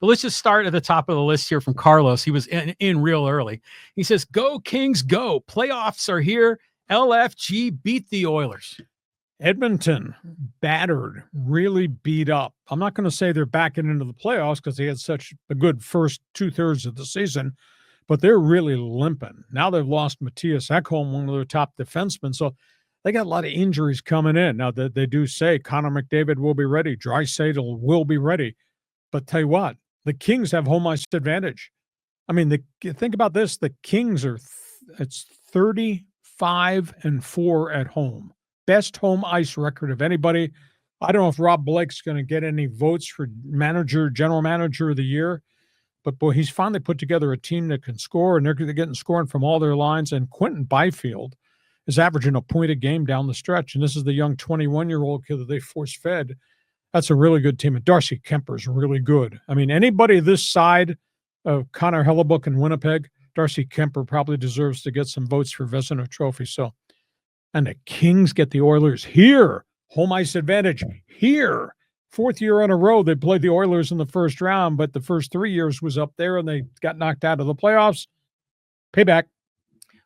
But let's just start at the top of the list here from Carlos. He was in real early. He says, "Go Kings, go! Playoffs are here. LFG beat the Oilers." Edmonton, battered, really beat up. I'm not going to say they're backing into the playoffs because they had such a good first 2/3 of the season, but they're really limping. Now they've lost Matthias Ekholm, one of their top defensemen, so they got a lot of injuries coming in. Now, they do say Connor McDavid will be ready, Draisaitl will be ready, but tell you what, the Kings have home ice advantage. I mean, think about this. The Kings it's 35-4 at home. Best home ice record of anybody. I don't know if Rob Blake's going to get any votes for general manager of the year, but boy, he's finally put together a team that can score, and they're getting scoring from all their lines. And Quentin Byfield is averaging a point a game down the stretch, and this is the young 21-year-old kid that they force-fed. That's a really good team. And Darcy Kemper's really good. I mean, anybody this side of Connor Hellebuck in Winnipeg, Darcy Kemper probably deserves to get some votes for Vezina Trophy. So, and the Kings get the Oilers here. Home ice advantage here. 4th year in a row they played the Oilers in the first round, but the first 3 years was up there and they got knocked out of the playoffs. Payback.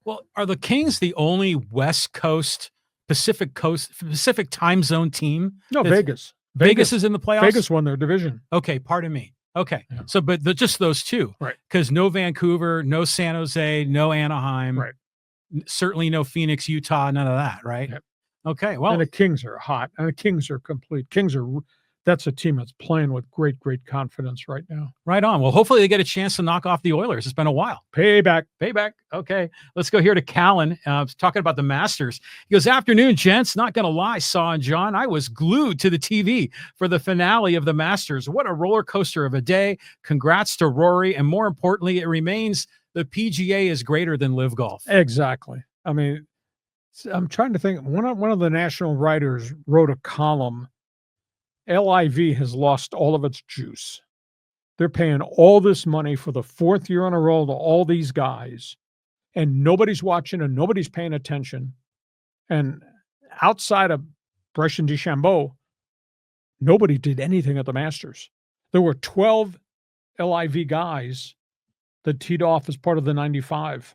Well, are the Kings the only West Coast, Pacific time zone team? No, Vegas. Vegas is in the playoffs? Vegas won their division. Okay, pardon me. Okay, yeah. So but just those two. Right. Because no Vancouver, no San Jose, no Anaheim. Right. Certainly no Phoenix, Utah, none of that, right? Yep. Okay, well. And the Kings are hot, and the Kings are complete. That's a team that's playing with great, great confidence right now. Right on. Well, hopefully they get a chance to knock off the Oilers. It's been a while. Payback. Okay, let's go here to Callan. Talking about the Masters. He goes, "Afternoon, gents. Not going to lie, Saw and John, I was glued to the TV for the finale of the Masters. What a roller coaster of a day. Congrats to Rory. And more importantly, it remains the PGA is greater than LIV Golf." Exactly. I mean, I'm trying to think. One of the national writers wrote a column. LIV has lost all of its juice. They're paying all this money for the 4th year in a row to all these guys, and nobody's watching and nobody's paying attention. And outside of Bryson DeChambeau, nobody did anything at the Masters. There were 12 LIV guys that teed off as part of the 95.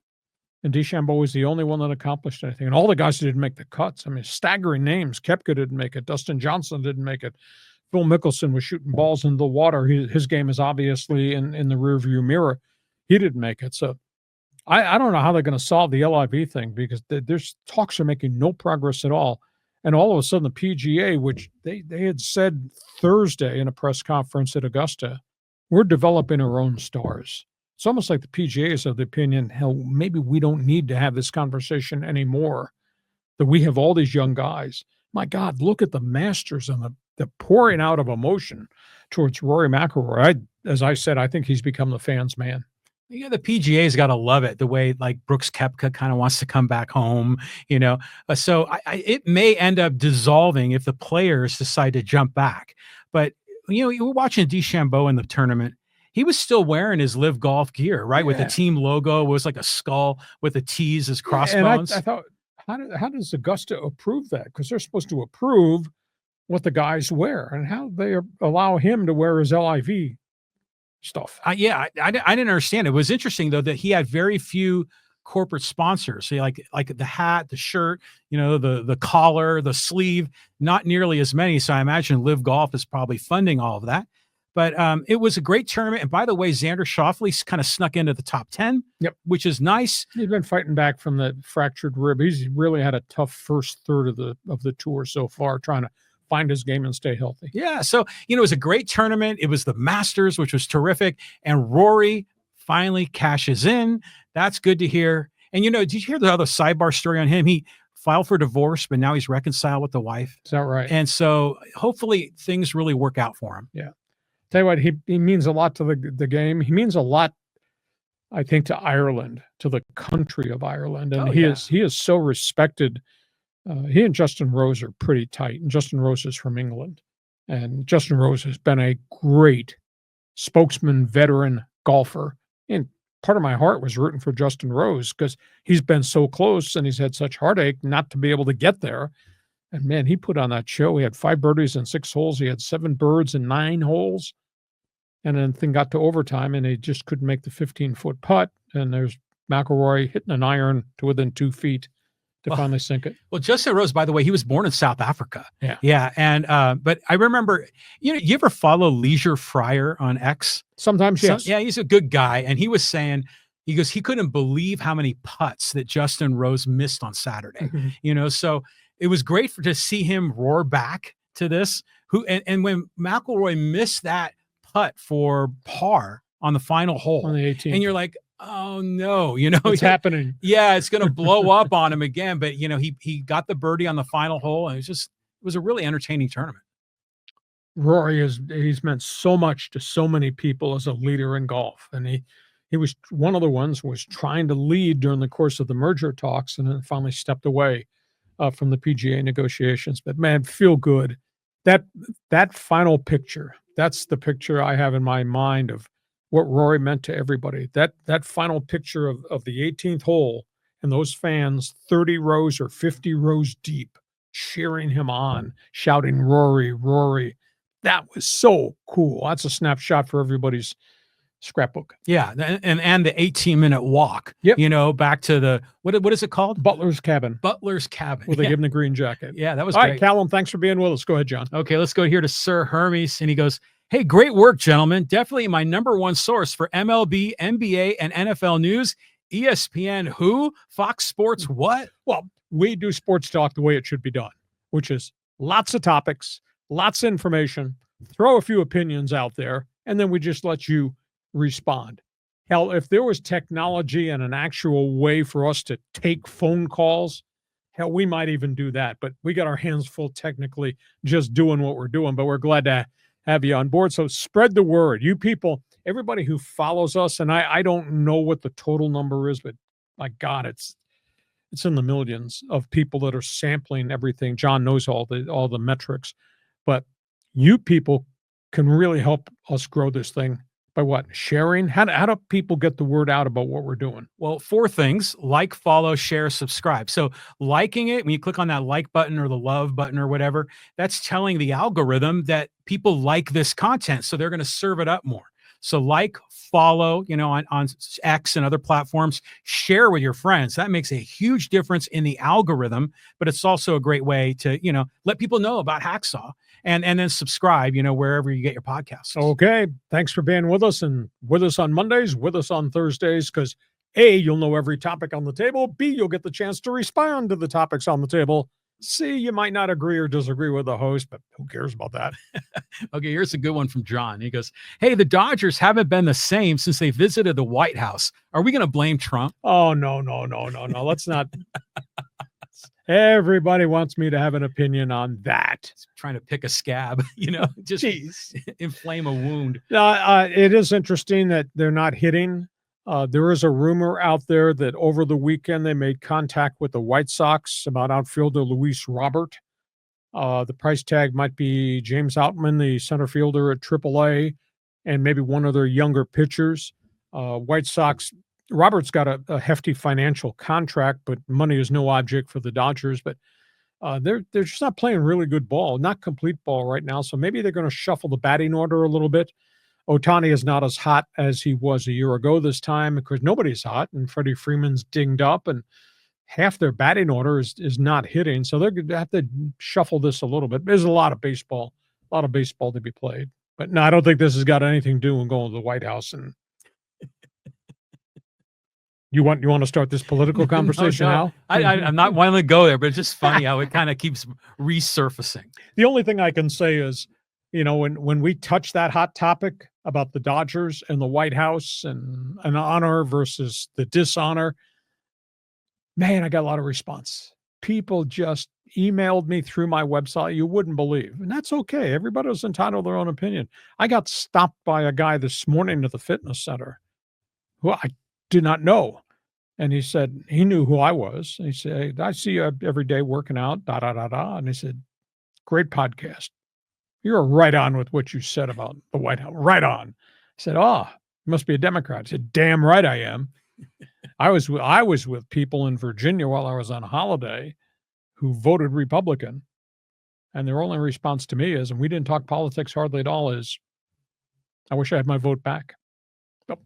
And DeChambeau was the only one that accomplished anything. And all the guys didn't make the cuts. I mean, staggering names. Koepka didn't make it. Dustin Johnson didn't make it. Phil Mickelson was shooting balls into the water. His game is obviously in the rearview mirror. He didn't make it. So I don't know how they're going to solve the LIV thing, because there's talks are making no progress at all. And all of a sudden the PGA, which they had said Thursday in a press conference at Augusta, we're developing our own stars. It's almost like the PGA is of the opinion, hell, maybe we don't need to have this conversation anymore, that we have all these young guys. My God, look at the Masters and the pouring out of emotion towards Rory McIlroy. As I said, I think he's become the fans' man. Yeah, the PGA's got to love it, the way like Brooks Koepka kind of wants to come back home, So it may end up dissolving if the players decide to jump back. But, you were watching DeChambeau in the tournament. He was still wearing his LIV Golf gear, right? Yeah. With the team logo. It was like a skull with the T's as crossbones. And I thought, how does Augusta approve that? Because they're supposed to approve what the guys wear, and how they allow him to wear his LIV stuff. I didn't understand. It was interesting, though, that he had very few corporate sponsors. So like the hat, the shirt, the collar, the sleeve, not nearly as many. So I imagine LIV Golf is probably funding all of that. But it was a great tournament. And by the way, Xander Schauffele kind of snuck into the top 10, which is nice. He's been fighting back from the fractured rib. He's really had a tough first third of the tour so far, trying to find his game and stay healthy. Yeah. So, it was a great tournament. It was the Masters, which was terrific. And Rory finally cashes in. That's good to hear. And, did you hear the other sidebar story on him? He filed for divorce, but now he's reconciled with the wife. Is that right? And so hopefully things really work out for him. Yeah. Tell you what, he means a lot to the game. He means a lot, I think, to Ireland, to the country of Ireland. And he is so respected. He and Justin Rose are pretty tight. And Justin Rose is from England. And Justin Rose has been a great spokesman, veteran golfer. And part of my heart was rooting for Justin Rose, because he's been so close and he's had such heartache not to be able to get there. And man, he put on that show. He had 5 birdies in 6 holes. He had 7 birds in 9 holes. And then thing got to overtime, and he just couldn't make the 15-foot putt. And there's McIlroy hitting an iron to within 2 feet to finally sink it. Well, Justin Rose, by the way, he was born in South Africa. Yeah. Yeah. And, but I remember, you ever follow Leisure Fryer on X? Sometimes, yes. Yeah, he's a good guy. And he was saying, he goes, he couldn't believe how many putts that Justin Rose missed on Saturday. So it was great to see him roar back to this. And when McIlroy missed that putt for par on the final hole, on the 18th, and you're like, oh no, it's happening. Yeah, it's going to blow up on him again. But he got the birdie on the final hole, and it was a really entertaining tournament. Rory he's meant so much to so many people as a leader in golf, and he was one of the ones who was trying to lead during the course of the merger talks, and then finally stepped away from the PGA negotiations. But man, feel good. That final picture, that's the picture I have in my mind of what Rory meant to everybody. That final picture of the 18th hole and those fans 30 rows or 50 rows deep cheering him on, shouting, "Rory, Rory." That was so cool. That's a snapshot for everybody's scrapbook. Yeah, and the 18-minute walk. Yep. Back to the what is it called? Butler's Cabin. Butler's Cabin. Where they give him the green jacket. Yeah, that was all great. Right, Callum, thanks for being with us. Go ahead, John. Okay, let's go here to Sir Hermes, and he goes, "Hey, great work, gentlemen. Definitely my number one source for MLB, NBA, and NFL news. ESPN who? Fox Sports what?" Well, we do sports talk the way it should be done, which is lots of topics, lots of information, throw a few opinions out there, and then we just let you respond. Hell, if there was technology and an actual way for us to take phone calls, hell, we might even do that. But we got our hands full technically just doing what we're doing. But we're glad to have you on board. So spread the word. You people, everybody who follows us, and I don't know what the total number is, but my God, it's in the millions of people that are sampling everything. John knows all the metrics, but you people can really help us grow this thing by what? Sharing? How do people get the word out about what we're doing? Well, 4 things: like, follow, share, subscribe. So liking it, when you click on that like button or the love button or whatever, that's telling the algorithm that people like this content. So they're going to serve it up more. So like, follow, on X and other platforms, share with your friends. That makes a huge difference in the algorithm, but it's also a great way to, let people know about Hacksaw. And then subscribe, wherever you get your podcasts. Okay. Thanks for being with us, and with us on Mondays, with us on Thursdays, because A, you'll know every topic on the table. B, you'll get the chance to respond to the topics on the table. C, you might not agree or disagree with the host, but who cares about that? Okay, here's a good one from John. He goes, "Hey, the Dodgers haven't been the same since they visited the White House. Are we going to blame Trump?" Oh, no. Let's not. Everybody wants me to have an opinion on that. Trying to pick a scab, just inflame a wound. It is interesting that they're not hitting. There is a rumor out there that over the weekend they made contact with the White Sox about outfielder Luis Robert. The price tag might be James Outman, the center fielder at AAA, and maybe one of their younger pitchers. White Sox, Robert's got a hefty financial contract, but money is no object for the Dodgers. But they're just not playing really good ball, not complete ball right now. So maybe they're going to shuffle the batting order a little bit. Ohtani is not as hot as he was a year ago this time because nobody's hot, and Freddie Freeman's dinged up, and half their batting order is not hitting. So they're going to have to shuffle this a little bit. There's a lot of baseball to be played. But no, I don't think this has got anything to do with going to the White House. And you want to start this political conversation now? I'm not wanting to go there, but it's just funny how it kind of keeps resurfacing. The only thing I can say is, when we touch that hot topic about the Dodgers and the White House and an honor versus the dishonor, man, I got a lot of response. People just emailed me through my website. You wouldn't believe. And that's okay. Everybody was entitled to their own opinion. I got stopped by a guy this morning at the fitness center who I did not know. And he said, he knew who I was. And he said, "I see you every day working out, . And he said, "Great podcast. You're right on with what you said about the White House. Right on." I said, "Oh, you must be a Democrat." He said, "Damn right I am." I was with people in Virginia while I was on holiday who voted Republican, and their only response to me is, and we didn't talk politics hardly at all, is, I wish I had my vote back. Nope.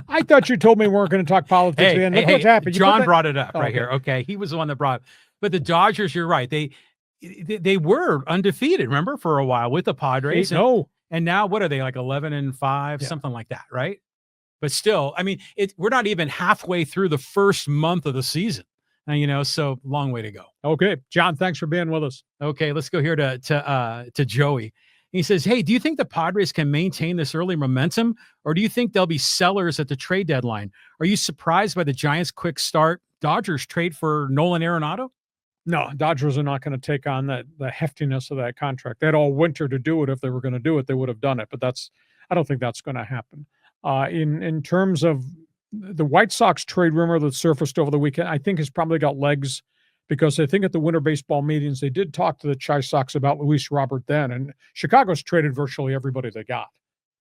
I thought you told me we weren't going to talk politics. Hey, Look what's happened. John brought it up okay. Here. Okay, he was the one that brought it. But the Dodgers, you're right. They were undefeated, remember, for a while with the Padres. And now what are they, like 11-5, something like that, right? But still, I mean, we're not even halfway through the first month of the season. So long way to go. Okay, John, thanks for being with us. Okay, let's go here to Joey. He says, hey, do you think the Padres can maintain this early momentum, or do you think they'll be sellers at the trade deadline? Are you surprised by the Giants' quick start? Dodgers trade for Nolan Arenado? No, Dodgers are not going to take on the heftiness of that contract. They had all winter to do it. If they were going to do it, they would have done it. But I don't think that's going to happen. In terms of the White Sox trade rumor that surfaced over the weekend, I think has probably got legs, because I think at the winter baseball meetings, they did talk to the Chi Sox about Luis Robert then, and Chicago's traded virtually everybody they got,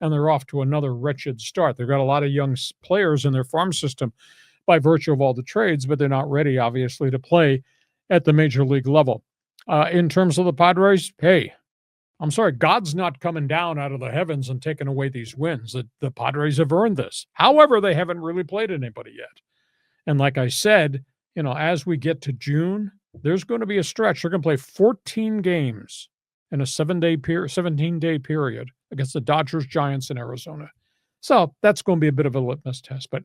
and they're off to another wretched start. They've got a lot of young players in their farm system by virtue of all the trades, but they're not ready, obviously, to play at the major league level. In terms of the Padres, hey, I'm sorry, God's not coming down out of the heavens and taking away these wins. The Padres have earned this. However, they haven't really played anybody yet. And like I said, as we get to June, there's going to be a stretch. They're going to play 14 games in a 17-day period against the Dodgers, Giants, and Arizona. So that's going to be a bit of a litmus test. But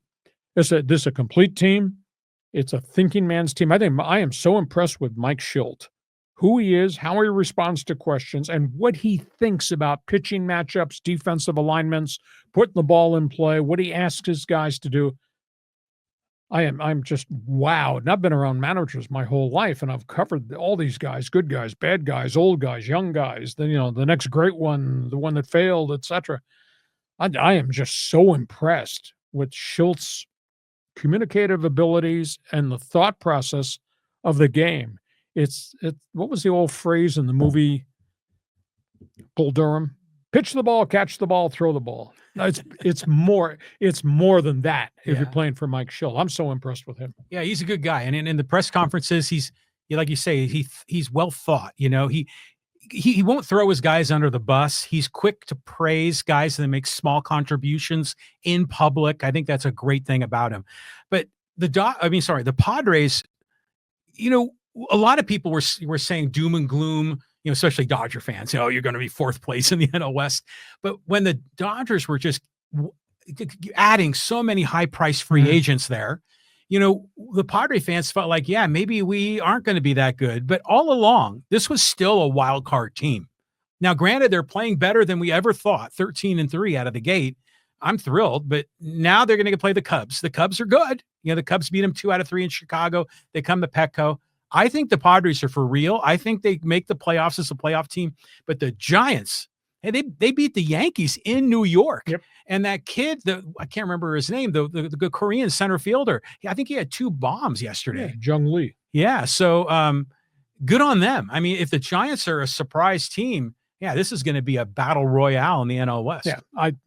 this is a complete team. It's a thinking man's team. I am so impressed with Mike Schilt, who he is, how he responds to questions, and what he thinks about pitching matchups, defensive alignments, putting the ball in play, what he asks his guys to do. I'm just wowed. And I've been around managers my whole life, and I've covered all these guys, good guys, bad guys, old guys, young guys, then the next great one, the one that failed, etc. I am just so impressed with Schilt's communicative abilities and the thought process of the game. What was the old phrase in the movie Bull Durham? Pitch the ball, catch the ball, throw the ball. It's more than that if you're playing for Mike Schilt. I'm so impressed with him. Yeah, he's a good guy. And in the press conferences, he's like you say, he's well thought. He won't throw his guys under the bus. He's quick to praise guys that make small contributions in public. I think that's a great thing about him. But the Padres, a lot of people were saying doom and gloom, especially Dodger fans, you're going to be fourth place in the NL West. But when the Dodgers were just adding so many high-priced free agents there, the Padre fans felt like, yeah, maybe we aren't going to be that good. But all along, this was still a wild card team. Now, granted, they're playing better than we ever thought, 13-3 out of the gate. I'm thrilled, but now they're going to play the Cubs. The Cubs are good. The Cubs beat them 2 out of 3 in Chicago. They come to Petco. I think the Padres are for real. I think they make the playoffs as a playoff team. But the Giants, hey, they beat the Yankees in New York. Yep. And that kid, I can't remember his name, the Korean center fielder, I think he had 2 bombs yesterday. Yeah, Jung Lee. Yeah, so good on them. I mean, if the Giants are a surprise team, yeah, this is going to be a battle royale in the NL West. Yeah,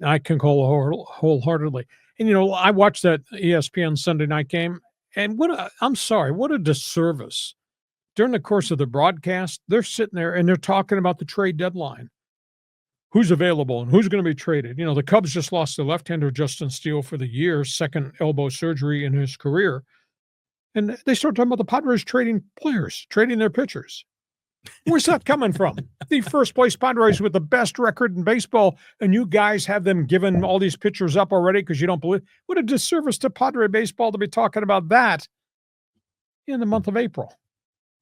I concur wholeheartedly. And, I watched that ESPN Sunday night game, and what a disservice. During the course of the broadcast, they're sitting there and they're talking about the trade deadline. Who's available and who's going to be traded? The Cubs just lost the left-hander Justin Steele for the year, second elbow surgery in his career. And they start talking about the Padres trading players, trading their pitchers. Where's that coming from? The first-place Padres with the best record in baseball, and you guys have them giving all these pitchers up already because you don't believe. What a disservice to Padre baseball to be talking about that in the month of April.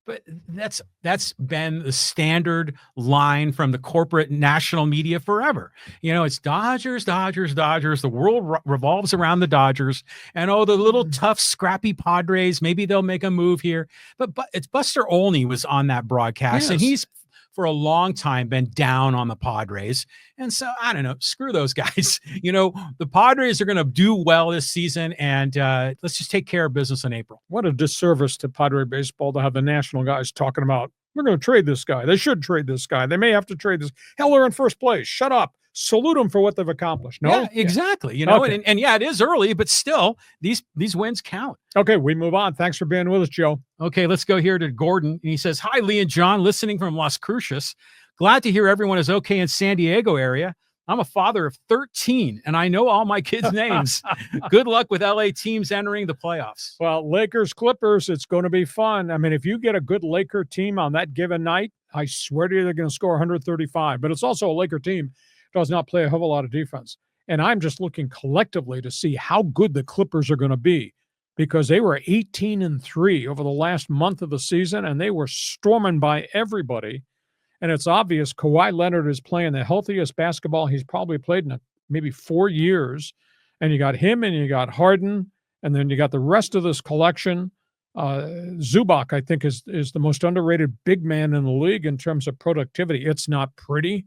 But that's been the standard line from the corporate national media forever. It's Dodgers, Dodgers, Dodgers. The world revolves around the Dodgers. And, the little tough, scrappy Padres, maybe they'll make a move here. But it's Buster Olney was on that broadcast, and he's for a long time been down on the Padres. And so, I don't know, screw those guys. The Padres are going to do well this season, and let's just take care of business in April. What a disservice to Padre baseball to have the national guys talking about, we're going to trade this guy. They should trade this guy. They may have to trade this. Hell, they're in first place. Shut up. Salute them for what they've accomplished. No, yeah, exactly. Okay. And yeah, it is early, but still, these wins count. Okay, we move on. Thanks for being with us, Joe. Okay, let's go here to Gordon. And he says, hi, Lee and John, listening from Las Cruces. Glad to hear everyone is okay in San Diego area. I'm a father of 13, and I know all my kids' names. Good luck with LA teams entering the playoffs. Well, Lakers, Clippers, it's going to be fun. I mean, if you get a good Laker team on that given night, I swear to you, they're going to score 135. But it's also a Laker team does not play a hell of a lot of defense. And I'm just looking collectively to see how good the Clippers are going to be, because they were 18-3 over the last month of the season, and they were storming by everybody. And it's obvious Kawhi Leonard is playing the healthiest basketball he's probably played in maybe 4 years. And you got him and you got Harden, and then you got the rest of this collection. Zubac, I think, is the most underrated big man in the league in terms of productivity. It's not pretty,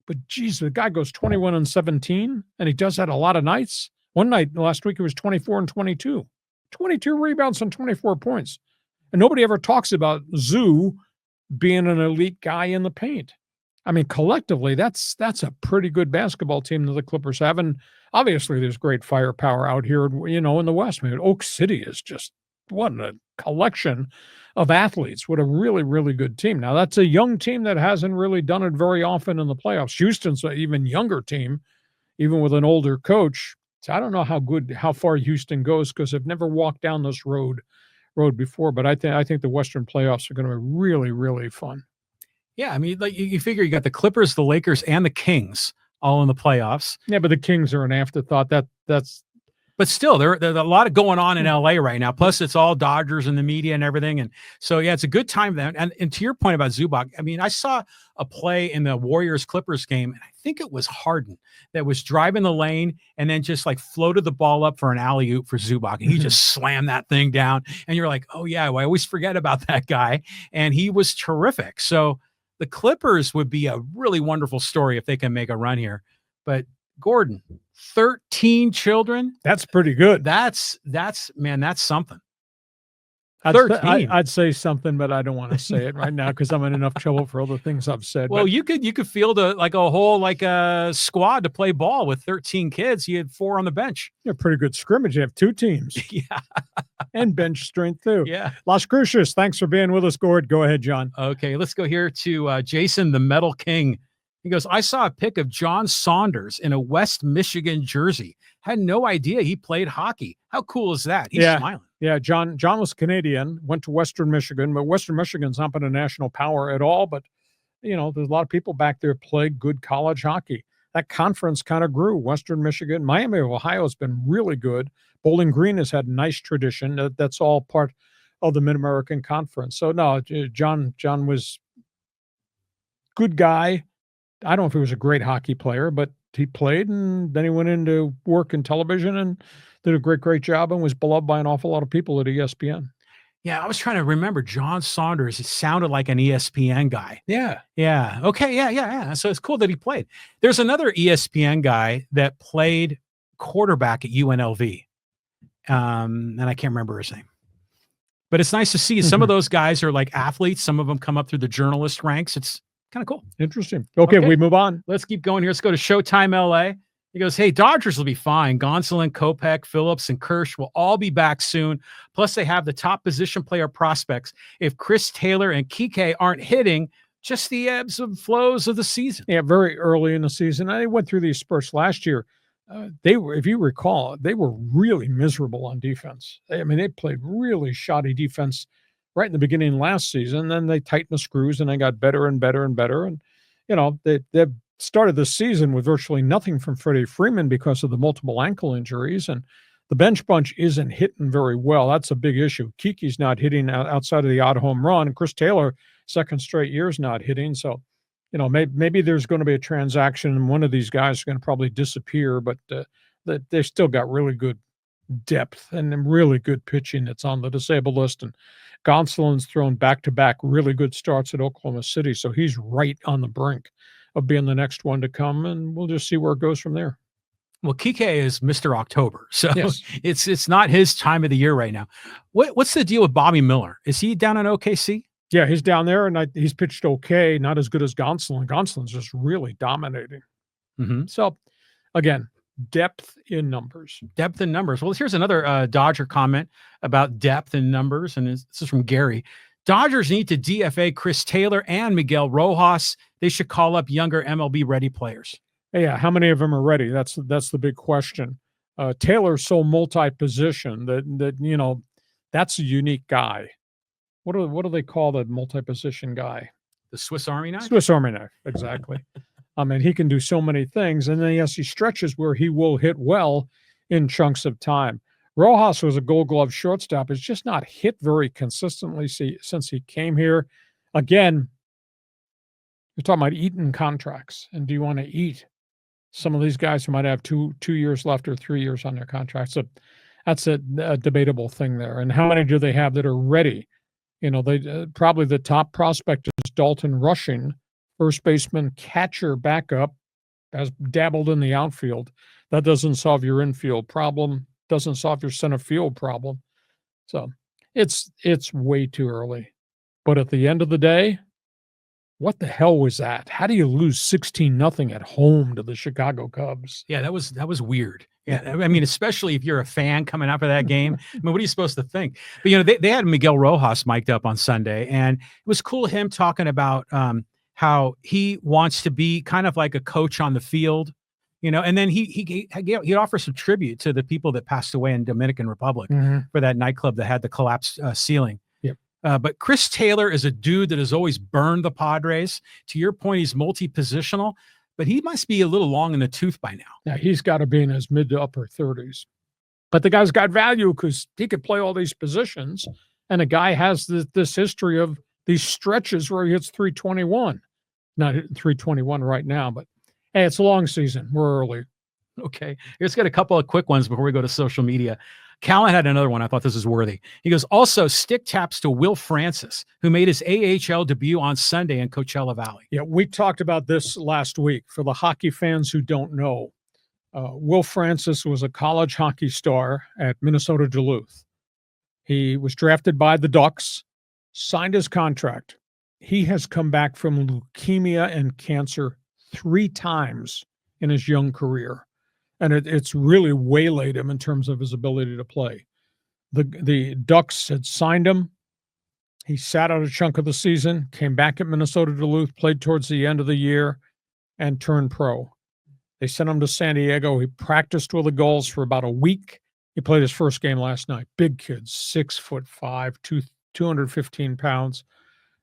but geez, the guy goes 21-17, and he does that a lot of nights. One night last week, it was 24-22. 22 rebounds and 24 points. And nobody ever talks about Zoo being an elite guy in the paint. I mean, collectively, that's a pretty good basketball team that the Clippers have. And obviously, there's great firepower out here, in the West. I mean, Oak City is just, what a collection of athletes. What a really, really good team. Now, that's a young team that hasn't really done it very often in the playoffs. Houston's an even younger team, even with an older coach. So I don't know how far Houston goes, because they've never walked down this road before. But I think the Western playoffs are going to be really, really fun. Yeah, I mean, like you figure you got the Clippers, the Lakers, and the Kings all in the playoffs. Yeah, but the Kings are an afterthought. But still, there's a lot of going on in LA right now. Plus, it's all Dodgers and the media and everything. And so, yeah, it's a good time then. And to your point about Zubac, I mean, I saw a play in the Warriors-Clippers game, and I think it was Harden that was driving the lane and then just like floated the ball up for an alley-oop for Zubac. And he just slammed that thing down. And you're like, oh, yeah, well, I always forget about that guy. And he was terrific. So the Clippers would be a really wonderful story if they can make a run here. But Gordon, 13 children. That's pretty good. That's something. 13. I'd say something, but I don't want to say it right now because I'm in enough trouble for other things I've said. Well, you could field a whole squad to play ball with 13 kids. You had 4 on the bench. You're a pretty good scrimmage. You have 2 teams. Yeah. And bench strength too. Yeah. Las Cruces, thanks for being with us, Gord. Go ahead, John. Okay, let's go here to Jason, the Metal King. He goes, I saw a pic of John Saunders in a West Michigan jersey. Had no idea he played hockey. How cool is that? He's smiling. Yeah, John was Canadian, went to Western Michigan, but Western Michigan's not been a national power at all. But, there's a lot of people back there play good college hockey. That conference kind of grew. Western Michigan, Miami of Ohio has been really good. Bowling Green has had a nice tradition. That's all part of the Mid-American Conference. So, no, John was good guy. I don't know if he was a great hockey player, but he played, and then he went into work in television and did a great job and was beloved by an awful lot of people at ESPN. Yeah, I was trying to remember John Saunders. He sounded like an ESPN guy. Yeah. Yeah. Okay. Yeah. So it's cool that he played. There's another ESPN guy that played quarterback at UNLV. And I can't remember his name. But it's nice to see some of those guys are like athletes. Some of them come up through the journalist ranks. It's kind of cool. Interesting. Okay, we move on. Let's keep going here. Let's go to Showtime LA. He goes, hey, Dodgers will be fine. Gonsolin, Kopech, Phillips, and Kirsch will all be back soon. Plus, they have the top position player prospects. If Chris Taylor and Kike aren't hitting, just the ebbs and flows of the season. Yeah, very early in the season. I went through these spurts last year. If you recall, they were really miserable on defense. They played really shoddy defense right in the beginning last season. Then they tightened the screws and they got better and better and better. And, they started the season with virtually nothing from Freddie Freeman because of the multiple ankle injuries. And the bench bunch isn't hitting very well. That's a big issue. Kiki's not hitting outside of the odd home run. And Chris Taylor, second straight year, is not hitting. So, maybe there's going to be a transaction and one of these guys is going to probably disappear, but they've still got really good depth and really good pitching that's on the disabled list. And Gonsolin's thrown back-to-back really good starts at Oklahoma City, so he's right on the brink of being the next one to come, and we'll just see where it goes from there. Well, Kike is Mr. October, so yes. it's not his time of the year right now. What's the deal with Bobby Miller? Is he down in OKC? Yeah, he's down there, and he's pitched okay, not as good as Gonsolin. Gonsolin's just really dominating. Mm-hmm. So, again, depth in numbers. Depth in numbers. Well, here's another Dodger comment about depth in numbers, and this is from Gary. Dodgers need to DFA Chris Taylor and Miguel Rojas. They should call up younger MLB-ready players. Yeah, how many of them are ready? That's the big question. Taylor's so multi-position that that's a unique guy. What do they call that multi-position guy? The Swiss Army knife? Swiss Army knife, exactly. I mean, he can do so many things, and then yes, he stretches where he will hit well in chunks of time. Rojas was a Gold Glove shortstop. Has just not hit very consistently since he came here. Again, you're talking about eating contracts, and do you want to eat some of these guys who might have two years left or 3 years on their contracts? So that's a debatable thing there. And how many do they have that are ready? They probably the top prospect is Dalton Rushing, first baseman, catcher, backup, has dabbled in the outfield. That doesn't solve your infield problem, doesn't solve your center field problem. So it's way too early. But at the end of the day, what the hell was that? How do you lose 16-0 at home to the Chicago Cubs? Yeah, that was weird. Yeah, I mean, especially if you're a fan coming out for that game. I mean, what are you supposed to think? But they had Miguel Rojas mic'd up on Sunday, and it was cool him talking about how he wants to be kind of like a coach on the field, and then he'd offer some tribute to the people that passed away in Dominican Republic for that nightclub that had the collapsed ceiling. Yep. But Chris Taylor is a dude that has always burned the Padres. To your point, he's multi-positional, but he must be a little long in the tooth by now. Yeah, he's got to be in his mid to upper 30s. But the guy's got value because he could play all these positions, and a guy has this history of these stretches where he hits 321. Not hitting 321 right now, but hey, it's a long season. We're early. Okay. Here's got a couple of quick ones before we go to social media. Callan had another one. I thought this was worthy. He goes, also stick taps to Will Francis, who made his AHL debut on Sunday in Coachella Valley. Yeah, we talked about this last week. For the hockey fans who don't know, Will Francis was a college hockey star at Minnesota Duluth. He was drafted by the Ducks, signed his contract. He has come back from leukemia and cancer 3 times in his young career. And it's really waylaid him in terms of his ability to play. The Ducks had signed him. He sat out a chunk of the season, came back at Minnesota Duluth, played towards the end of the year, and turned pro. They sent him to San Diego. He practiced with the Gulls for about a week. He played his first game last night. Big kid, 6'5", 215 pounds.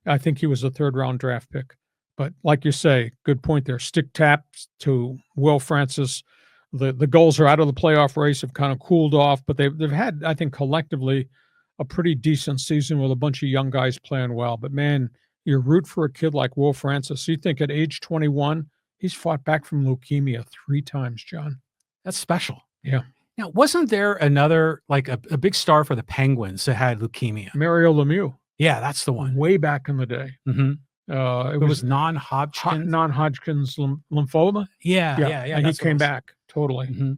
I think he was a 3rd-round draft pick. But like you say, good point there. Stick taps to Will Francis. The Gulls are out of the playoff race, have kind of cooled off, but they've had, I think, collectively a pretty decent season with a bunch of young guys playing well. But, man, you root for a kid like Will Francis. You think at age 21, he's fought back from leukemia 3 times, John. That's special. Yeah. Now, wasn't there another, like a big star for the Penguins that had leukemia? Mario Lemieux. Yeah, that's the one. Way back in the day. Mm-hmm. It was non-Hodgkin's. Non-Hodgkin's lymphoma. Yeah. And he came back totally. Mm-hmm.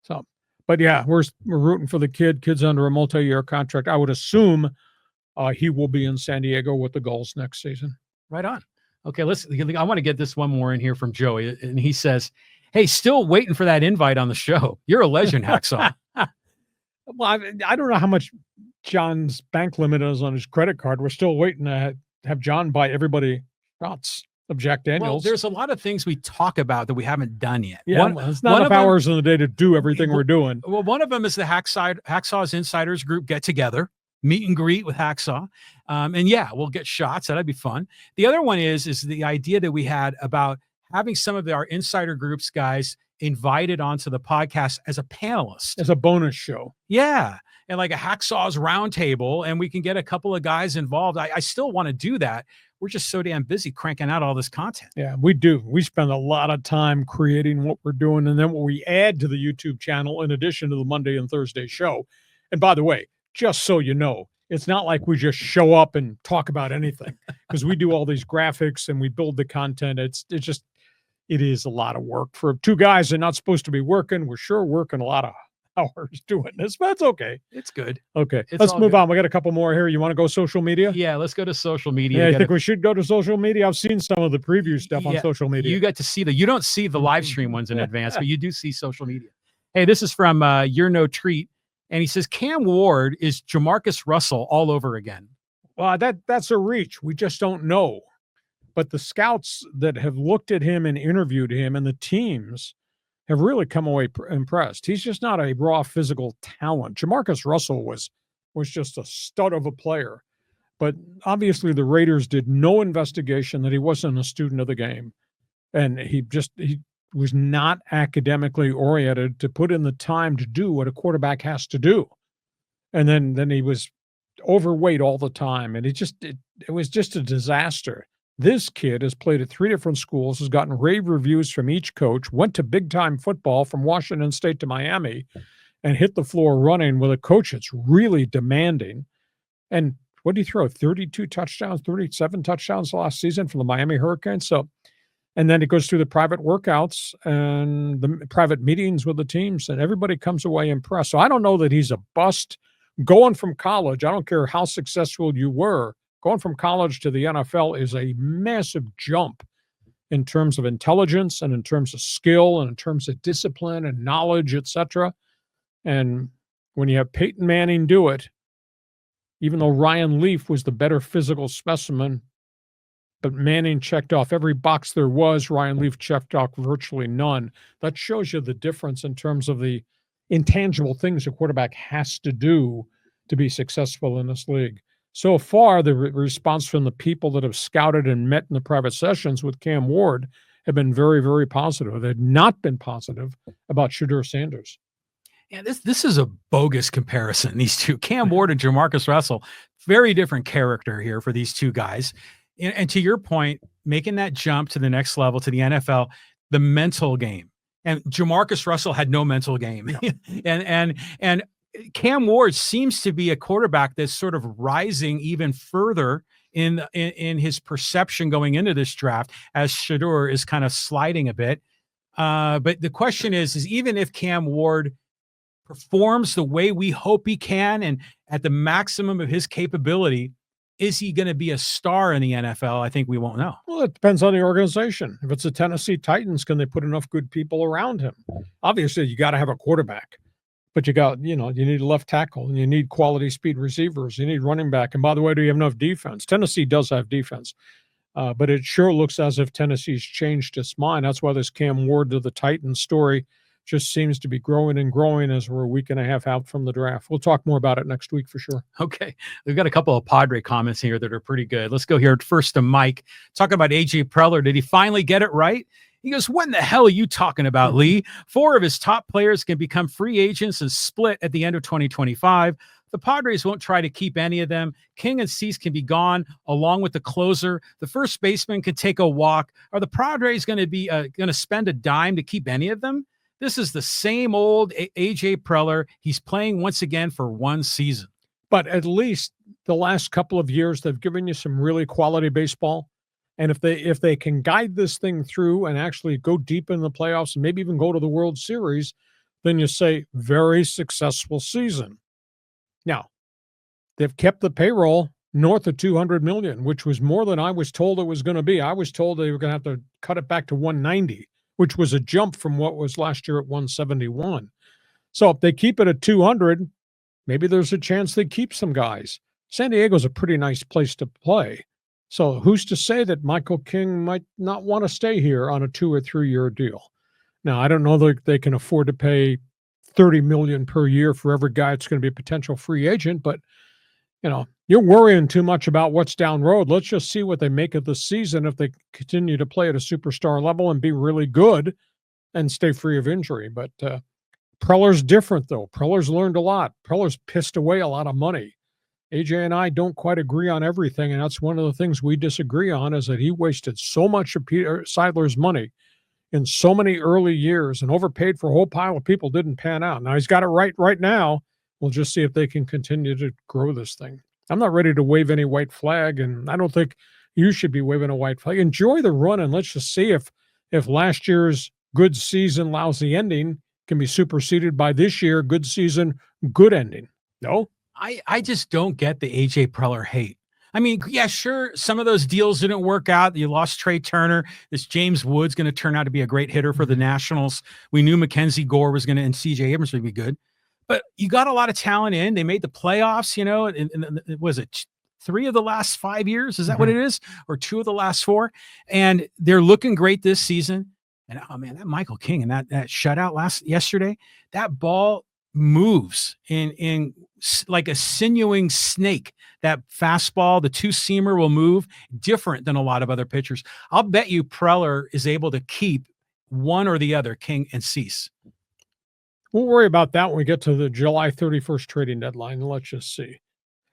So, but yeah, we're rooting for the kid. Kid's under a multi-year contract. I would assume he will be in San Diego with the Gulls next season. Right on. Okay, I want to get this one more in here from Joey, and he says, "Hey, still waiting for that invite on the show. You're a legend, Hacksaw." Well, I don't know how much John's bank limit is on his credit card. We're still waiting to have John buy everybody shots of Jack Daniels. Well, there's a lot of things we talk about that we haven't done yet. Yeah, it's not enough hours in the day to do everything we're doing. Well, one of them is the Hacksaw's Insiders Group get together, meet and greet with Hacksaw. And yeah, we'll get shots. That'd be fun. The other one is the idea that we had about having some of our Insider Group's guys invited onto the podcast as a panelist. As a bonus show. Yeah. And like a Hacksaw's roundtable, and we can get a couple of guys involved. I still want to do that. We're just so damn busy cranking out all this content. Yeah, we do. We spend a lot of time creating what we're doing, and then what we add to the YouTube channel in addition to the Monday and Thursday show. And by the way, just so you know, it's not like we just show up and talk about anything, because we do all these graphics and we build the content. It is a lot of work for 2 guys that are not supposed to be working. We're sure working a lot of hours doing this, but that's okay. It's good. Okay, let's move on. We got a couple more here. You want to go social media? Yeah, let's go to social media. Yeah, I think we should go to social media. I've seen some of the preview stuff on social media. You got to see you don't see the live stream ones in advance, but you do see social media. Hey, this is from You're No Treat, and he says Cam Ward is Jamarcus Russell all over again. Well, that's a reach. We just don't know. But the scouts that have looked at him and interviewed him and the teams have really come away impressed. He's just not a raw physical talent. Jamarcus Russell was just a stud of a player. But obviously the Raiders did no investigation that he wasn't a student of the game. And he was not academically oriented to put in the time to do what a quarterback has to do. And then he was overweight all the time. And it was just a disaster. This kid has played at 3 different schools, has gotten rave reviews from each coach, went to big-time football from Washington State to Miami, and hit the floor running with a coach that's really demanding. And what did he throw? 32 touchdowns, 37 touchdowns last season for the Miami Hurricanes. So, and then it goes through the private workouts and the private meetings with the teams, and everybody comes away impressed. So I don't know that he's a bust. Going from college, I don't care how successful you were, going from college to the NFL is a massive jump in terms of intelligence and in terms of skill and in terms of discipline and knowledge, etc. And when you have Peyton Manning do it, even though Ryan Leaf was the better physical specimen, but Manning checked off every box there was, Ryan Leaf checked off virtually none. That shows you the difference in terms of the intangible things a quarterback has to do to be successful in this league. So far, the response from the people that have scouted and met in the private sessions with Cam Ward have been very, very positive. They've not been positive about Shedeur Sanders. Yeah, this is a bogus comparison, these two. Cam Ward and Jamarcus Russell, very different character here for these two guys. And to your point, making that jump to the next level, to the NFL, the mental game. And Jamarcus Russell had no mental game. No. and Cam Ward seems to be a quarterback that's sort of rising even further in his perception going into this draft, as Shedeur is kind of sliding a bit. But the question is even if Cam Ward performs the way we hope he can and at the maximum of his capability, is he going to be a star in the NFL? I think we won't know. Well, it depends on the organization. If it's the Tennessee Titans, can they put enough good people around him? Obviously, you got to have a quarterback, but you need a left tackle and you need quality speed receivers. You need running back. And by the way, do you have enough defense? Tennessee does have defense, but it sure looks as if Tennessee's changed its mind. That's why this Cam Ward to the Titans story just seems to be growing and growing as we're a week and a half out from the draft. We'll talk more about it next week for sure. Okay. We've got a couple of Padre comments here that are pretty good. Let's go here first to Mike. Talking about AJ Preller. Did he finally get it right? He goes, what in the hell are you talking about, Lee? 4 of his top players can become free agents and split at the end of 2025. The Padres won't try to keep any of them. King and Cease can be gone along with the closer. The first baseman can take a walk. Are the Padres going to spend a dime to keep any of them? This is the same old AJ Preller. He's playing once again for one season. But at least the last couple of years, they've given you some really quality baseball. And if they can guide this thing through and actually go deep in the playoffs and maybe even go to the World Series, then you say very successful season. Now, they've kept the payroll north of $200 million, which was more than I was told it was going to be. I was told they were going to have to cut it back to $190. Which was a jump from what was last year at 171. So if they keep it at 200, maybe there's a chance they keep some guys. San Diego's a pretty nice place to play. So who's to say that Michael King might not want to stay here on a 2 or 3 year deal? Now, I don't know that they can afford to pay $30 million per year for every guy that's going to be a potential free agent, but you're worrying too much about what's down road. Let's just see what they make of the season if they continue to play at a superstar level and be really good and stay free of injury. But Preller's different, though. Preller's learned a lot. Preller's pissed away a lot of money. AJ and I don't quite agree on everything, and that's one of the things we disagree on is that he wasted so much of Peter Seidler's money in so many early years and overpaid for a whole pile of people didn't pan out. Now, he's got it right now. We'll just see if they can continue to grow this thing. I'm not ready to wave any white flag, and I don't think you should be waving a white flag. Enjoy the run, and let's just see if last year's good season, lousy ending can be superseded by this year, good season, good ending. No? I just don't get the AJ Preller hate. I mean, yeah, sure, some of those deals didn't work out. You lost Trey Turner. This James Wood's going to turn out to be a great hitter for the Nationals. We knew Mackenzie Gore was going to, and CJ Abrams would be good. But you got a lot of talent in. They made the playoffs, and was it 3 of the last 5 years. Is that what it is? Or 2 of the last 4? And they're looking great this season. And oh man, that Michael King and that shutout yesterday, that ball moves in like a sinewing snake. That fastball, the two-seamer will move different than a lot of other pitchers. I'll bet you Preller is able to keep one or the other, King and Cease. We'll worry about that when we get to the July 31st trading deadline. Let's just see.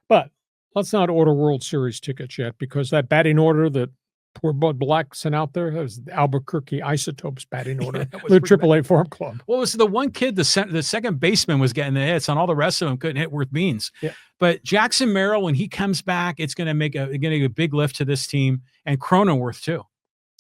But let's not order World Series tickets yet, because that batting order that poor Bud Black sent out there, that was the Albuquerque Isotopes batting order, the AAA Farm Club. Well, it was the one kid, the second baseman was getting the hits, and all the rest of them couldn't hit worth beans. Yeah. But Jackson Merrill, when he comes back, it's going to make a big lift to this team, and Cronenworth too.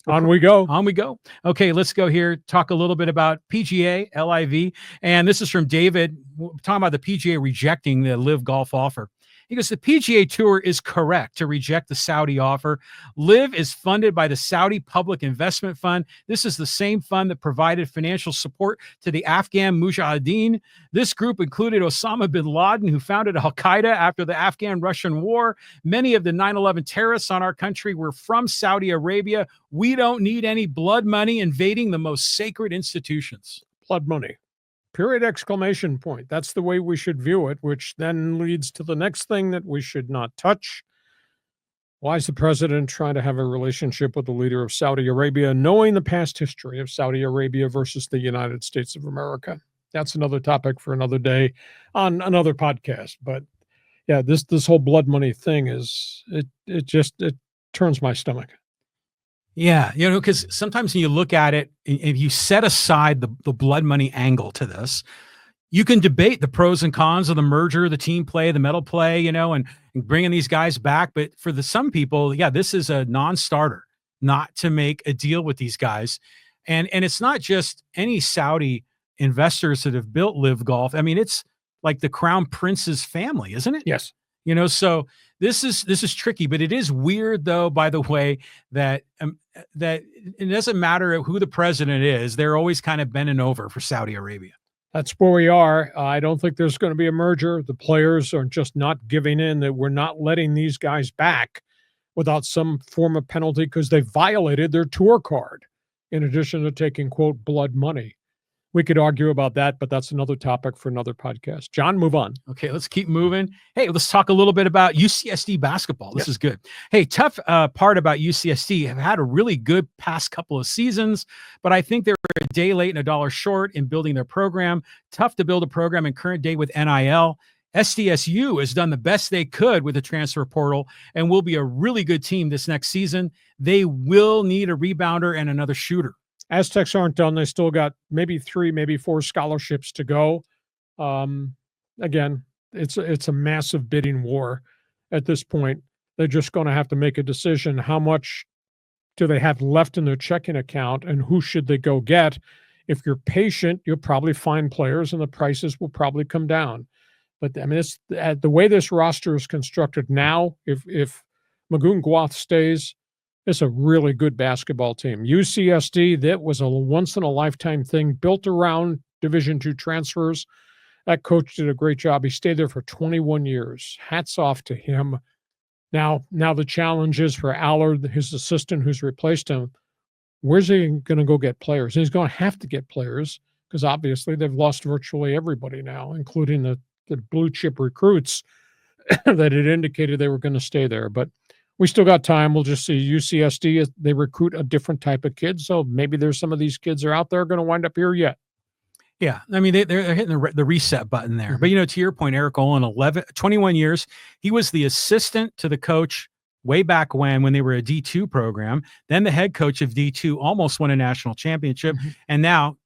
On we go. On we go. Okay, let's go here. Talk a little bit about PGA-LIV. And this is from David, talking about the PGA rejecting the LIV Golf offer. He goes, the PGA Tour is correct to reject the Saudi offer. LIV is funded by the Saudi Public Investment Fund. This is the same fund that provided financial support to the Afghan Mujahideen. This group included Osama bin Laden, who founded Al-Qaeda after the Afghan-Russian War. Many of the 9/11 terrorists on our country were from Saudi Arabia. We don't need any blood money invading the most sacred institutions. Blood money. Period, exclamation point. That's the way we should view it, which then leads to the next thing that we should not touch. Why is the president trying to have a relationship with the leader of Saudi Arabia, knowing the past history of Saudi Arabia versus the United States of America? That's another topic for another day on another podcast. But yeah, this whole blood money thing it turns my stomach. Yeah, because sometimes when you look at it, if you set aside the blood money angle to this, you can debate the pros and cons of the merger, the team play, the medal play, and bringing these guys back. But for some people, yeah, this is a non-starter not to make a deal with these guys. And it's not just any Saudi investors that have built LIV Golf. I mean, it's like the Crown Prince's family, isn't it? Yes. So this is tricky, but it is weird, though, by the way, that it doesn't matter who the president is. They're always kind of bending over for Saudi Arabia. That's where we are. I don't think there's going to be a merger. The players are just not giving in, that we're not letting these guys back without some form of penalty because they violated their tour card, in addition to taking, quote, blood money. We could argue about that, but that's another topic for another podcast. John, move on. Okay, let's keep moving. Hey, let's talk a little bit about UCSD basketball. This is good. Hey, tough part about UCSD, have had a really good past couple of seasons, but I think they're a day late and a dollar short in building their program. Tough to build a program in current day with NIL. SDSU has done the best they could with the transfer portal and will be a really good team this next season. They will need a rebounder and another shooter. Aztecs aren't done. They still got maybe 3, maybe 4 scholarships to go. Again, it's a massive bidding war at this point. They're just going to have to make a decision. How much do they have left in their checking account, and who should they go get? If you're patient, you'll probably find players, and the prices will probably come down. But I mean, it's the way this roster is constructed now. If Magoon Gwath stays, it's a really good basketball team. UCSD, that was a once-in-a-lifetime thing built around Division II transfers. That coach did a great job. He stayed there for 21 years. Hats off to him. Now the challenge is for Allard, his assistant who's replaced him. Where's he going to go get players? He's going to have to get players because obviously they've lost virtually everybody now, including the blue-chip recruits that had indicated they were going to stay there. But we still got time. We'll just see. UCSD, they recruit a different type of kid, so maybe there's some of these kids are out there going to wind up here yet. Yeah, I mean, they're hitting the reset button there. But, to your point, Eric Olin, 21 years, he was the assistant to the coach way back when they were a D2 program, then the head coach of D2, almost won a national championship, and now,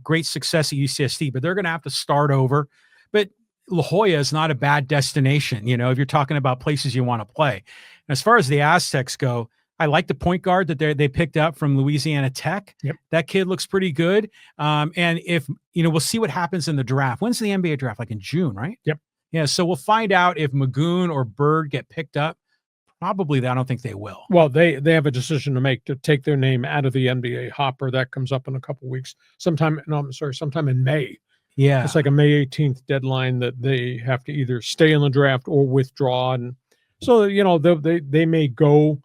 great success at UCSD, but they're going to have to start over. But La Jolla is not a bad destination, if you're talking about places you want to play. And as far as the Aztecs go, I like the point guard that they picked up from Louisiana Tech. Yep. That kid looks pretty good. And if, we'll see what happens in the draft. When's the NBA draft? Like in June, right? Yep. Yeah. So we'll find out if Magoon or Bird get picked up. Probably, I don't think they will. Well, they have a decision to make to take their name out of the NBA hopper. That comes up in a couple of weeks. Sometime in May. Yeah. It's like a May 18th deadline that they have to either stay in the draft or withdraw. And So, they may go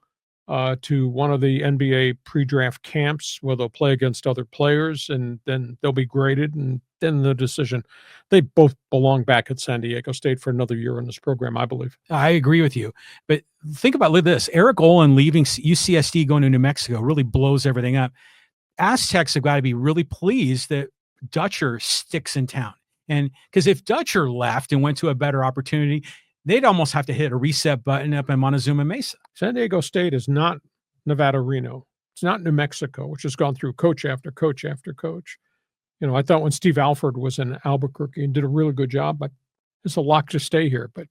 to one of the NBA pre-draft camps where they'll play against other players, and then they'll be graded, and then the decision. They both belong back at San Diego State for another year in this program, I believe. I agree with you. But think about this. Eric Olin leaving UCSD going to New Mexico really blows everything up. Aztecs have got to be really pleased that Dutcher sticks in town. And because if Dutcher left and went to a better opportunity, they'd almost have to hit a reset button up in Montezuma Mesa. San Diego State is not Nevada Reno. It's not New Mexico, which has gone through coach after coach after coach. I thought when Steve Alford was in Albuquerque and did a really good job, but it's a lock to stay here, but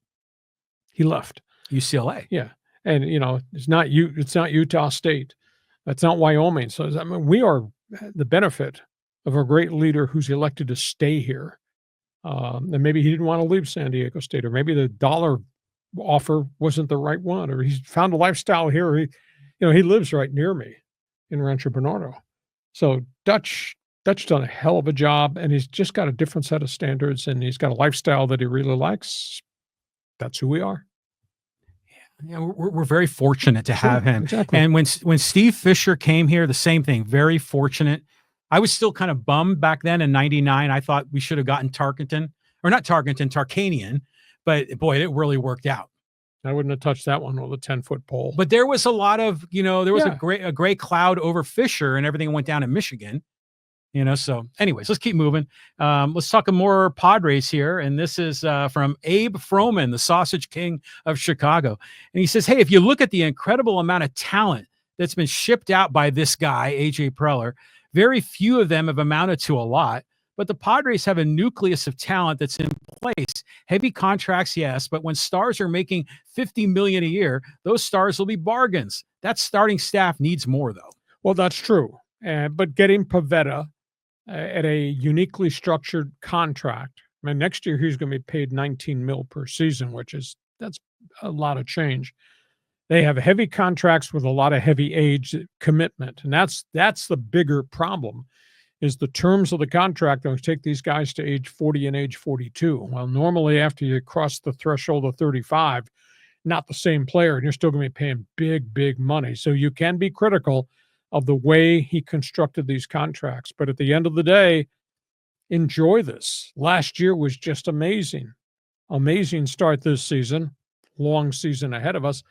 he left. UCLA. Yeah. And, it's not Utah State. That's not Wyoming. So, I mean, we are the benefit of a great leader who's elected to stay here. And maybe he didn't want to leave San Diego State, or maybe the dollar offer wasn't the right one, or he's found a lifestyle here. He lives right near me in Rancho Bernardo. So Dutch done a hell of a job, and he's just got a different set of standards, and he's got a lifestyle that he really likes. That's who we are. Yeah, we're very fortunate to have him. Exactly. And when Steve Fisher came here, the same thing, very fortunate. I was still kind of bummed back then in '99. I thought we should have gotten Tarkanian, but boy, it really worked out. I wouldn't have touched that one with a 10-foot pole. But there was a lot of, there was a gray cloud over Fisher, and everything went down in Michigan. So anyways, let's keep moving. Let's talk more Padres here. And this is from Abe Froman, the Sausage King of Chicago. And he says, hey, if you look at the incredible amount of talent that's been shipped out by this guy, AJ Preller, very few of them have amounted to a lot, but the Padres have a nucleus of talent that's in place. Heavy contracts, yes, but when stars are making $50 million a year, those stars will be bargains. That starting staff needs more, though. Well, that's true. But getting Pivetta at a uniquely structured contract. I mean, next year he's going to be paid $19 million per season, that's a lot of change. They have heavy contracts with a lot of heavy age commitment, and that's the bigger problem. Is the terms of the contract going to take these guys to age 40 and age 42? Well, normally after you cross the threshold of 35, not the same player, and you're still going to be paying big money. So you can be critical of the way he constructed these contracts. But at the end of the day, enjoy this. Last year was just amazing. Amazing start this season. Long season ahead of us.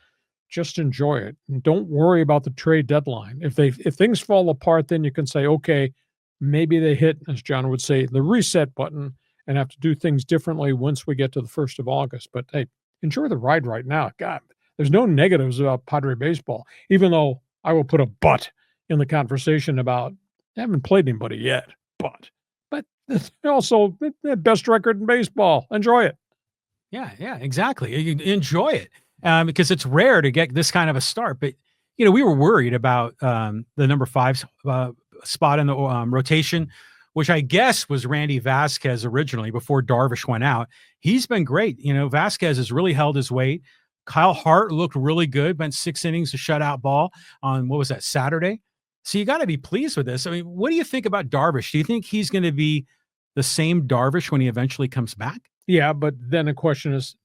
Just enjoy it. And don't worry about the trade deadline. If things fall apart, then you can say, okay, maybe they hit, as John would say, the reset button and have to do things differently once we get to the 1st of August. But hey, enjoy the ride right now. God, there's no negatives about Padre baseball, even though I will put a but in the conversation about I haven't played anybody yet, but it's also the best record in baseball. Enjoy it. Yeah, exactly. You enjoy it because it's rare to get this kind of a start. But, we were worried about the number 5 spot in the rotation, which I guess was Randy Vasquez originally before Darvish went out. He's been great. Vasquez has really held his weight. Kyle Hart looked really good, went 6 innings, a shutout ball on, what was that, Saturday? So you got to be pleased with this. I mean, what do you think about Darvish? Do you think he's going to be the same Darvish when he eventually comes back? Yeah, but then the question is,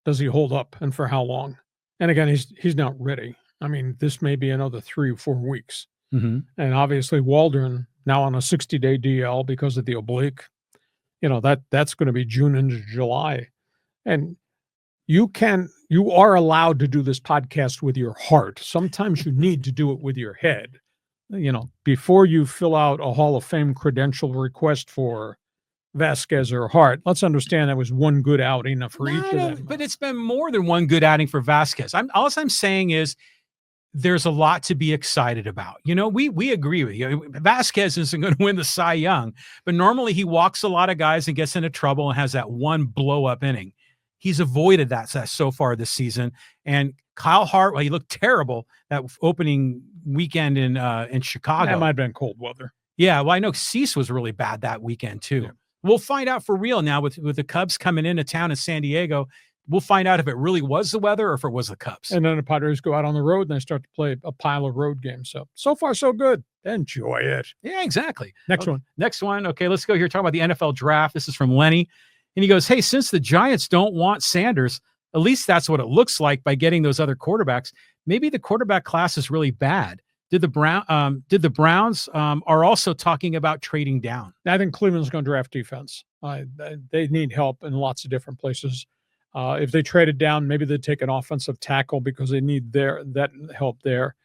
does he hold up and for how long? And again, he's not ready. I mean, this may be another 3 or 4 weeks. Mm-hmm. And obviously Waldron now on a 60-day DL because of the oblique. That's going to be June into July. And you are allowed to do this podcast with your heart. Sometimes you need to do it with your head. Before you fill out a Hall of Fame credential request for Vasquez or Hart, let's understand that was one good outing for each of them. But it's been more than one good outing for Vasquez. All I'm saying is there's a lot to be excited about. We agree with you. Vasquez isn't going to win the Cy Young, but normally he walks a lot of guys and gets into trouble and has that one blow-up inning. He's avoided that so far this season. And Kyle Hart, he looked terrible that opening weekend in Chicago. That might have been cold weather. Yeah, well, I know Cease was really bad that weekend too. Yeah. We'll find out for real now with the Cubs coming into town in San Diego. We'll find out if it really was the weather or if it was the Cubs. And then the Padres go out on the road and they start to play a pile of road games. So far, so good. Enjoy it. Yeah, exactly. Next one. Okay, let's go here. Talk about the NFL draft. This is from Lenny. And he goes, hey, since the Giants don't want Sanders, At least that's what it looks like by getting those other quarterbacks. Maybe the quarterback class is really bad. Did the Browns are also talking about trading down? I think Cleveland's going to draft defense. They need help in lots of different places. If they traded down, maybe they'd take an offensive tackle because they need that help there.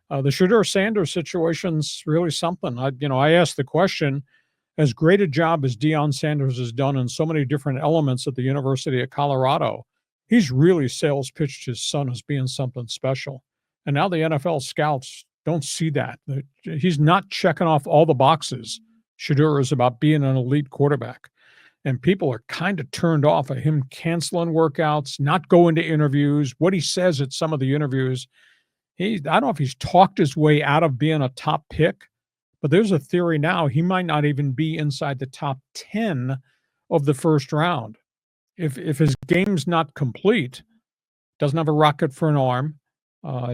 The Shedeur Sanders situation's really something. I asked the question, as great a job as Deion Sanders has done in so many different elements at the University of Colorado, he's really sales pitched his son as being something special. And now the NFL scouts don't see that. He's not checking off all the boxes. Shedeur is about being an elite quarterback. And people are kind of turned off of him canceling workouts, not going to interviews, what he says at some of the interviews. I don't know if he's talked his way out of being a top pick, but there's a theory now he might not even be inside the top 10 of the first round. If his game's not complete, doesn't have a rocket for an arm,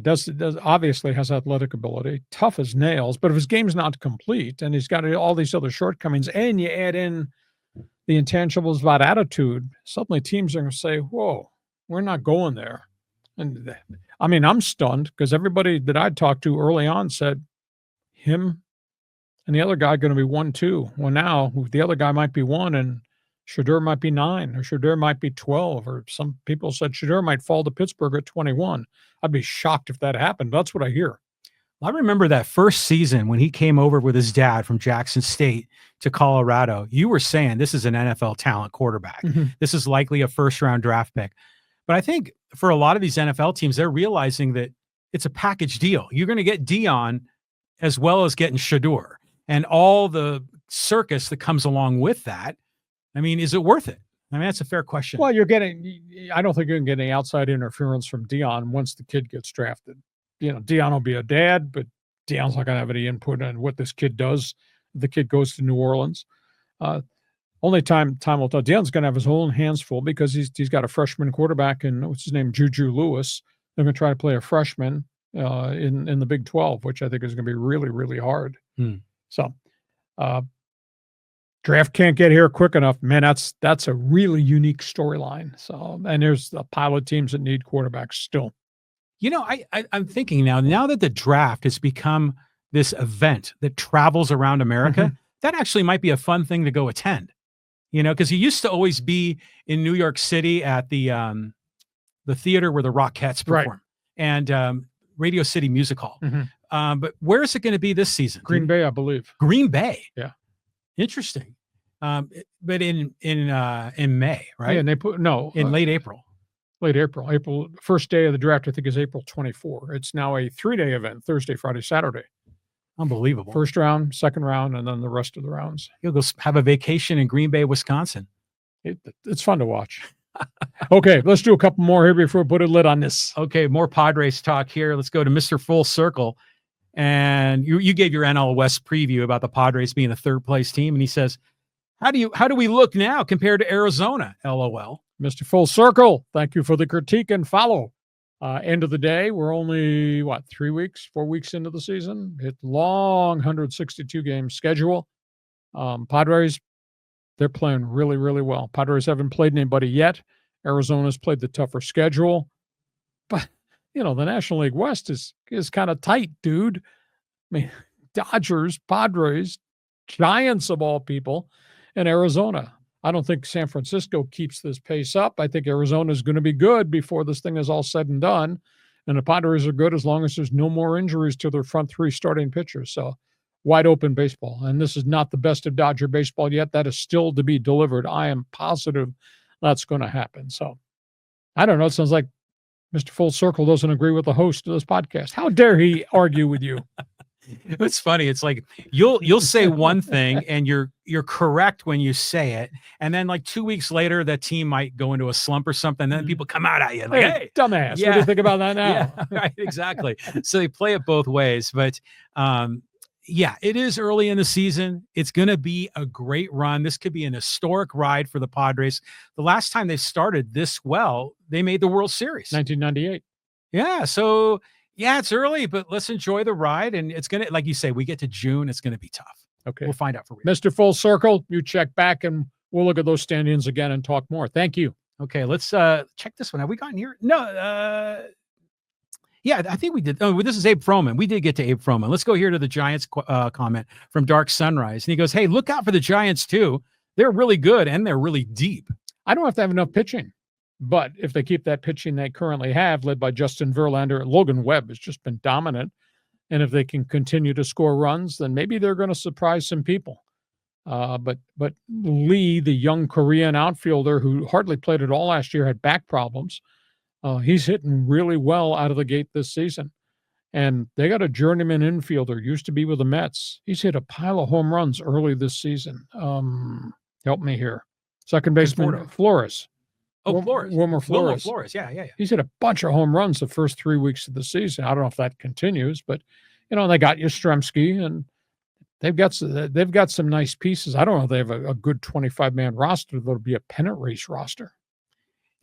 does obviously has athletic ability, tough as nails, but if his game's not complete and he's got all these other shortcomings and you add in the intangibles about attitude, suddenly teams are going to say, whoa, we're not going there. And I mean, I'm stunned because everybody that I talked to early on said him and the other guy going to be 1-2. Well, now the other guy might be 1 and Shedeur might be 9 or Shedeur might be 12, or some people said Shedeur might fall to Pittsburgh at 21. I'd be shocked if that happened. That's what I hear. I remember that first season when he came over with his dad from Jackson State to Colorado. You were saying this is an NFL talent quarterback. Mm-hmm. This is likely a first-round draft pick. But I think for a lot of these NFL teams, they're realizing that it's a package deal. You're going to get Deion as well as getting Shedeur and all the circus that comes along with that. I mean, is it worth it? I mean, that's a fair question. Well, I don't think you can get any outside interference from Deion once the kid gets drafted. Deion will be a dad, but Deion's not going to have any input on what this kid does. The kid goes to New Orleans. Only time will tell. Deion's going to have his own hands full because he's got a freshman quarterback and what's his name, Juju Lewis. They're going to try to play a freshman in the Big 12, which I think is going to be really, really hard. So, draft can't get here quick enough. Man, that's a really unique storyline. So, and there's a pile of teams that need quarterbacks still. I'm thinking now that the draft has become this event that travels around America, that actually might be a fun thing to go attend. Because you used to always be in New York City at the theater where the Rockettes perform, and Radio City Music Hall. But where is it going to be this season? Green Bay, I believe. Green Bay. Yeah. Interesting. But in May, right? Yeah, and they in late April. Late April, first day of the draft, I think, is April 24. It's now a 3-day event, Thursday, Friday, Saturday. Unbelievable. First round, second round, and then the rest of the rounds. You'll go have a vacation in Green Bay, Wisconsin. It's fun to watch. Okay, let's do a couple more here before we put a lid on this. Okay, more Padres talk here. Let's go to Mr. Full Circle. And you gave your NL West preview about the Padres being a third-place team, and he says, how do we look now compared to Arizona? LOL. Mr. Full Circle, thank you for the critique and follow. End of the day, we're only, 4 weeks into the season. It's long 162-game schedule. Padres, they're playing really, really well. Padres haven't played anybody yet. Arizona's played the tougher schedule. But, the National League West is kind of tight, dude. I mean, Dodgers, Padres, Giants of all people, and Arizona. I don't think San Francisco keeps this pace up. I think Arizona is going to be good before this thing is all said and done. And the Padres are good as long as there's no more injuries to their front 3 starting pitchers. So wide open baseball. And this is not the best of Dodger baseball yet. That is still to be delivered. I am positive that's going to happen. So I don't know. It sounds like Mr. Full Circle doesn't agree with the host of this podcast. How dare he argue with you? It's funny. It's like you'll say one thing and you're correct when you say it, and then like 2 weeks later, that team might go into a slump or something. And then people come out at you like, "Hey, dumbass! What do you think about that now?" Yeah, right, exactly. So they play it both ways, but it is early in the season. It's going to be a great run. This could be an historic ride for the Padres. The last time they started this well, they made the World Series, 1998. Yeah, so. Yeah, it's early, but let's enjoy the ride. And it's going to, like you say, we get to June, it's going to be tough. Okay. We'll find out for real. Mr. Full Circle, you check back and we'll look at those standings again and talk more. Thank you. Okay, let's check this one. Have we gotten here? No. Yeah, I think we did. Oh, this is Abe Froman. We did get to Abe Froman. Let's go here to the Giants comment from Dark Sunrise. And he goes, hey, look out for the Giants, too. They're really good, and they're really deep. I don't have to have enough pitching. But if they keep that pitching they currently have, led by Justin Verlander, Logan Webb has just been dominant. And if they can continue to score runs, then maybe they're going to surprise some people. But Lee, the young Korean outfielder who hardly played at all last year, had back problems. He's hitting really well out of the gate this season. And they got a journeyman infielder, used to be with the Mets. He's hit a pile of home runs early this season. Help me here. Second baseman, Flores. Oh, Flores. Wilmer Flores. Flores. Yeah. He's hit a bunch of home runs the first 3 weeks of the season. I don't know if that continues, but, they got Yastrzemski, and they've got some nice pieces. I don't know if they have a good 25-man roster that'll be a pennant race roster.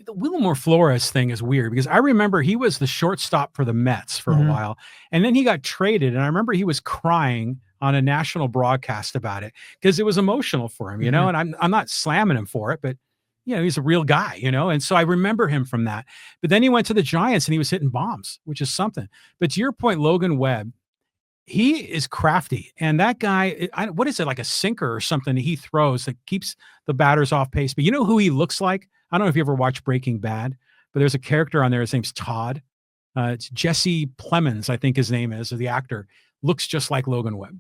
The Wilmer Flores thing is weird because I remember he was the shortstop for the Mets for a while, and then he got traded, and I remember he was crying on a national broadcast about it because it was emotional for him, and I'm not slamming him for it, but he's a real guy, and so I remember him from that. But then he went to the Giants and he was hitting bombs, which is something. But to your point, Logan Webb, he is crafty, and that guy, what is it, like a sinker or something that he throws that keeps the batters off pace? But you know who he looks like? I don't know if you ever watched Breaking Bad, but there's a character on there. His name's Todd. It's Jesse Plemons, I think his name is, or the actor. Looks just like Logan Webb.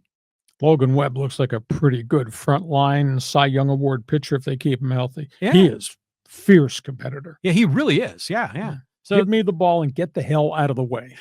Logan Webb looks like a pretty good frontline Cy Young Award pitcher if they keep him healthy. Yeah. He is fierce competitor. Yeah, he really is. Yeah. So give me the ball and get the hell out of the way.